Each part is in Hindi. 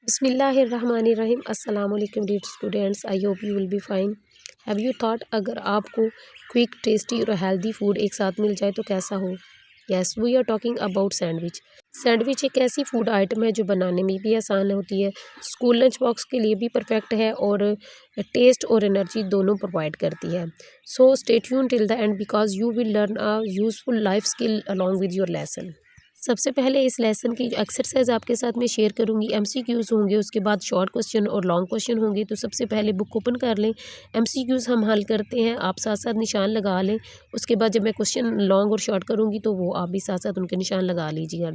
बिस्मिल्लाहिर्रहमानिर्रहीम अस्सलाम वालेकुम dear students, I hope you will be fine. Have you thought अगर आपको क्विक टेस्टी और हेल्दी फूड एक साथ मिल जाए तो कैसा हो? Yes, we are talking about sandwich. Sandwich एक ऐसी फूड आइटम है जो बनाने में भी आसान होती है, स्कूल लंच बॉक्स के लिए भी परफेक्ट है और टेस्ट और एनर्जी दोनों प्रोवाइड करती है। So stay tune till the end because you will learn a useful life skill along with your lesson. सबसे पहले इस लेसन की जो एक्सरसाइज आपके साथ मैं शेयर करूंगी, एमसीक्यूज़ होंगे, उसके बाद शॉर्ट क्वेश्चन और लॉन्ग क्वेश्चन होंगे। तो सबसे पहले बुक ओपन कर लें, एमसीक्यूज़ हम हल करते हैं, आप साथ साथ निशान लगा लें। उसके बाद जब मैं क्वेश्चन लॉन्ग और शॉर्ट करूंगी तो वो आप भी साथ साथ उनके निशान लगा लीजिएगा।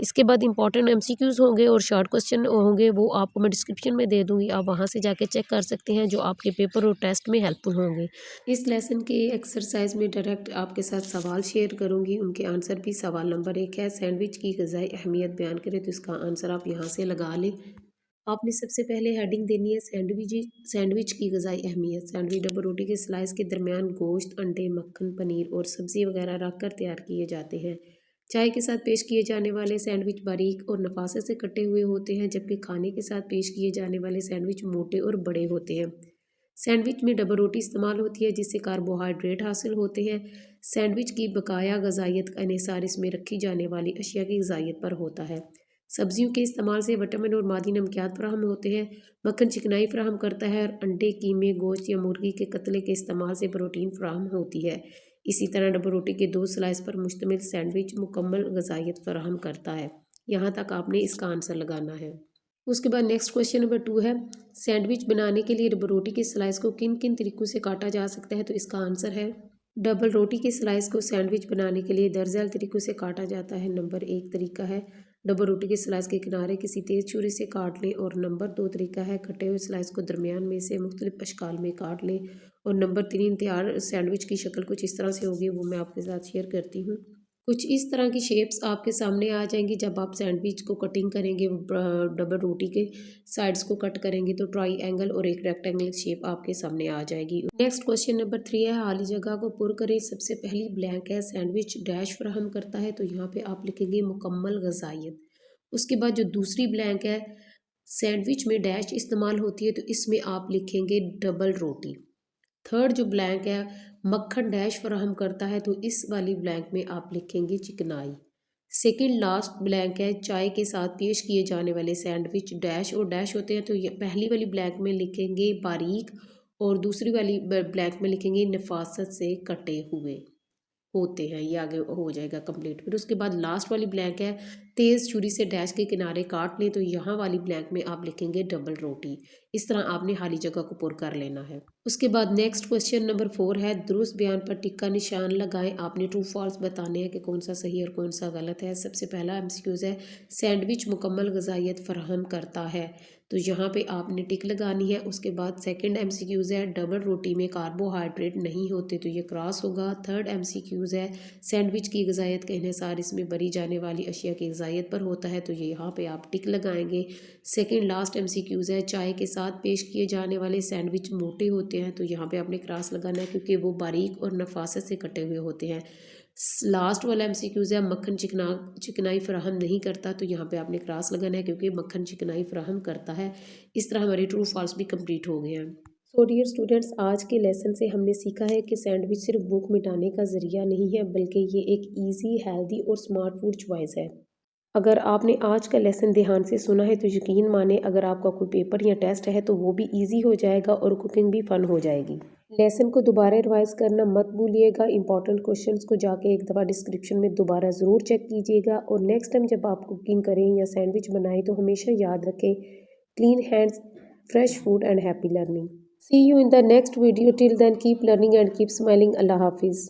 इसके बाद इंपॉर्टेंट एमसीक्यूज़ होंगे और शॉर्ट क्वेश्चन होंगे, वो आपको मैं डिस्क्रिप्शन में दे दूँगी, आप वहाँ से जाके चेक कर सकते हैं, जो आपके पेपर और टेस्ट में हेल्पफुल होंगे। इस लेसन के एक्सरसाइज में डायरेक्ट आपके साथ सवाल शेयर करूँगी, उनके आंसर भी। सवाल नंबर 1 है, सैंडविच की ग़िज़ाई अहमियत बयान करें। तो इसका आंसर आप यहाँ से लगा लें। आपने सबसे पहले हेडिंग देनी है सैंडविच की ग़िज़ाई अहमियत। सैंडविच डबल रोटी के स्लाइस के दरमियान गोश्त, अंडे, मक्खन, पनीर और सब्ज़ी वगैरह रख कर तैयार किए जाते हैं। चाय के साथ पेश किए जाने वाले सैंडविच बारीक और नफासे से कटे हुए होते हैं, जबकि खाने के साथ पेश किए जाने वाले सैंडविच मोटे और बड़े होते हैं। सैंडविच में डबल रोटी इस्तेमाल होती है, जिससे कार्बोहाइड्रेट हासिल होते हैं। सैंडविच की बकाया ग़िज़ाइयत का इन्हिसार इसमें रखी जाने वाली अशिया की ग़िज़ाइयत पर होता है। सब्जियों के इस्तेमाल से विटामिन और मादी नमकियात फराहम होते हैं। मक्खन चिकनाई फराहम करता है और अंडे, कीमे, गोश्त या मुर्गी के कतले के इस्तेमाल से प्रोटीन फराहम होती है। इसी तरह डबल रोटी के 2 स्लाइस पर मुश्तमिल सैंडविच मुकम्मल ग़िज़ाइयत फराहम करता है। यहाँ तक आपने इसका आंसर लगाना है। उसके बाद नेक्स्ट क्वेश्चन नंबर 2 है, सैंडविच बनाने के लिए डबल रोटी के स्लाइस को किन किन तरीक़ों से काटा जा सकता है? तो इसका आंसर है, डबल रोटी के स्लाइस को सैंडविच बनाने के लिए दरअसल तरीक़ों से काटा जाता है। नंबर 1 तरीका है, डबल रोटी के स्लाइस के किनारे किसी तेज़ छुरी से काट लें। और नंबर 2 तरीका है, कटे हुए स्लाइस को दरमियान में से मुख्तलिफ अशकाल में काट लें। और नंबर 3, तैयार सैंडविच की शक्ल कुछ इस तरह से होगी, वो मैं आपके साथ शेयर करती हूँ। कुछ इस तरह की शेप्स आपके सामने आ जाएंगी जब आप सैंडविच को कटिंग करेंगे। डबल रोटी के साइड्स को कट करेंगे तो ट्राई एंगल और एक रेक्टेंगल शेप आपके सामने आ जाएगी। नेक्स्ट क्वेश्चन नंबर 3 है, खाली जगह को पुर करें। सबसे पहली ब्लैंक है, सैंडविच डैश फराहम करता है। तो यहाँ पे आप लिखेंगे मुकम्मल ग़िज़ाइयत। उसके बाद जो दूसरी ब्लैंक है, सैंडविच में डैश इस्तेमाल होती है, तो इसमें आप लिखेंगे डबल रोटी। थर्ड जो ब्लैंक है, मक्खन डैश फराहम करता है, तो इस वाली ब्लैंक में आप लिखेंगे चिकनाई। सेकंड लास्ट ब्लैंक है, चाय के साथ पेश किए जाने वाले सैंडविच डैश और डैश होते हैं, तो ये पहली वाली ब्लैंक में लिखेंगे बारीक और दूसरी वाली ब्लैंक में लिखेंगे नफासत से कटे हुए होते हैं। ये आगे हो जाएगा कंप्लीट। फिर उसके बाद लास्ट वाली ब्लैंक है, तेज़ छुरी से डैश के किनारे काट लें, तो यहाँ वाली ब्लैंक में आप लिखेंगे डबल रोटी। इस तरह आपने खाली जगह को पुर कर लेना है। उसके बाद नेक्स्ट क्वेश्चन नंबर 4 है, दुरुस्त बयान पर टिक्का निशान लगाएं। आपने ट्रू फॉल्स बताने हैं कि कौन सा सही और कौन सा गलत है। सबसे पहला एमसीक्यूज़ है, सैंडविच मुकम्मल ग़िज़ाइयत फराहम करता है, तो यहाँ पे आपने टिक लगानी है। उसके बाद सेकंड एमसीक्यूज़ है, डबल रोटी में कार्बोहाइड्रेट नहीं होते, तो ये क्रॉस होगा। थर्ड एमसीक्यूज़ है, सैंडविच की ग़िज़ाइयत का इन्हिसार इसमें बरी जाने वाली अशिया की ग़िज़ाइयत पर होता है, तो ये यहाँ पे आप टिक लगाएंगे। सेकंड लास्ट एमसीक्यूज़ है, चाय के साथ पेश किए जाने वाले सैंडविच मोटे होते हैं, तो यहाँ पे आपने क्रॉस लगाना है क्योंकि वो बारीक और नफासत से कटे हुए होते हैं। लास्ट वाला एमसीक्यूज़ है, मक्खन चिकनाई फराहम नहीं करता, तो यहाँ पे आपने क्रॉस लगाना है क्योंकि मक्खन चिकनाई फराहम करता है। इस तरह हमारे ट्रू फॉल्स भी कंप्लीट हो गए हैं। सो डियर स्टूडेंट्स, आज के लेसन से हमने सीखा है कि सैंडविच सिर्फ भूख मिटाने का ज़रिया नहीं है, बल्कि ये एक ईजी, हेल्दी और स्मार्ट फूड चॉइस है। अगर आपने आज का लेसन ध्यान से सुना है तो यकीन माने, अगर आपका कोई पेपर या टेस्ट है तो वो भी इजी हो जाएगा और कुकिंग भी फन हो जाएगी। लेसन को दोबारा रिवाइज करना मत भूलिएगा। इंपॉर्टेंट क्वेश्चंस को जाके एक दफ़ा डिस्क्रिप्शन में दोबारा ज़रूर चेक कीजिएगा। और नेक्स्ट टाइम जब आप कुकिंग करें या सैंडविच बनाएं तो हमेशा याद रखें, clean hands, fresh food and happy learning. See you in the next video. Till then keep learning and keep smiling. अल्लाह हाफिज़।